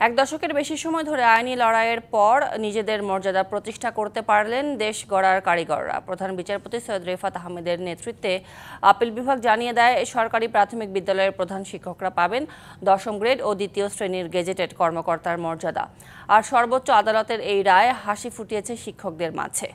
এক দশকের বেশি সময় ধরে আইনি লড়াইয়ের পর নিজেদের মর্যাদা প্রতিষ্ঠা করতে পারলেন দেশ গড়ার কারিগররা। প্রধান বিচারপতি সৈয়দ রেফাত আহমেদের নেতৃত্বে আপিল বিভাগ জানিয়ে দেয়, সরকারি প্রাথমিক বিদ্যালয়ের প্রধান শিক্ষকরা পাবেন 10ম গ্রেড ও 2য় শ্রেণীর গেজেটেড কর্মকর্তার মর্যাদা। আর সর্বোচ্চ আদালতের এই রায় হাসি ফুটিয়েছে শিক্ষকদের মাঝে।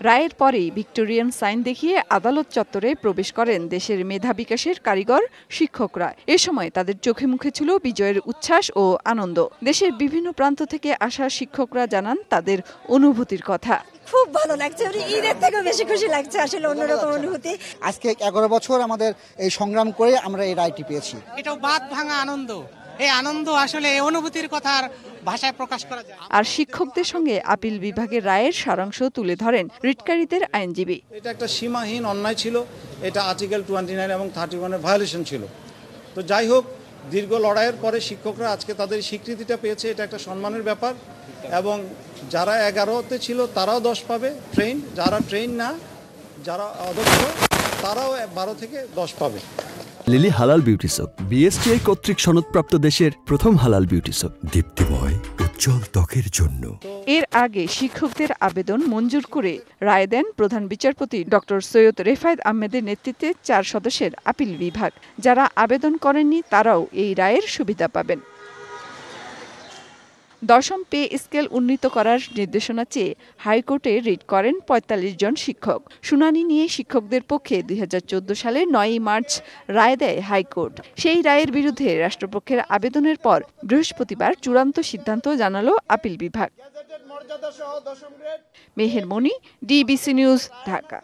রায়ের পরেই ভিক্টোরিয়ান সাইন দেখিয়ে আদালত চত্বরে প্রবেশ করেন দেশের মেধা বিকাশের কারিগর শিক্ষকরা। এ সময় তাদের চোখে মুখে ছিল বিজয়ের উচ্ছ্বাস ও আনন্দ। দেশের বিভিন্ন প্রান্ত থেকে আসা শিক্ষকরা জানান তাদের অনুভূতির কথা। খুব ভালো লাগছে, ঈদের থেকেও বেশি খুশি লাগছে, আসলে অন্যরকম অনুভূতি। আজকে 11 বছর আমাদের এই সংগ্রাম করে আমরা এই রায়টি পেয়েছি। এটাও বাদ ভাঙা আনন্দ। এই আনন্দ আসলে এই অনুভূতির কথা ভাষায় প্রকাশ করা যায়। আর শিক্ষকদের সঙ্গে আপিল বিভাগের রায়ের সারাংশ তুলে ধরেন রিটকারীদের আইনজীবী। এটা একটা সীমাহীন অন্যায় ছিল, এটা আর্টিকেল 29 এবং 31 এর ভায়োলেশন ছিল। তো যাই হোক, দীর্ঘ লড়াইয়ের পরে শিক্ষকরা আজকে তাদের স্বীকৃতিটা পেয়েছে, এটা একটা সম্মানের ব্যাপার। এবং যারা 11তে ছিল তারাও 10 পাবে ট্রেন, যারা ট্রেন না, যারা অদক্ষ তারাও 12 থেকে 10 পাবে। লিলি হালাল বিউটি সোপ, বিএসটিআই কর্তৃক সনদপ্রাপ্ত দেশের প্রথম হালাল বিউটি সোপ। দীপ্তিময় উজ্জ্বল ত্বকের জন্য। এর আগে শিক্ষকদের আবেদন মঞ্জুর করে রায় দেন প্রধান বিচারপতি ডক্টর সৈয়দ রেফাত আহমেদের নেতৃত্বে 4 সদস্যের আপিল বিভাগ। যারা আবেদন করেননি তারাও এই রায়ের সুবিধা পাবেন। 10ম পে স্কেল উন্নীত করার নির্দেশনা চেয়ে হাইকোর্টে রিট করেন 45 জন শিক্ষক। শুনানি নিয়ে শিক্ষকদের পক্ষে 2014 সালের 9 মার্চ রায় দেয় হাইকোর্ট। সেই রায়ের বিরুদ্ধে রাষ্ট্রপক্ষের আবেদনের পর বৃহস্পতিবার চূড়ান্ত সিদ্ধান্ত জানালো আপিল বিভাগ। মেহের মনি, ডিবিসি নিউজ, ঢাকা।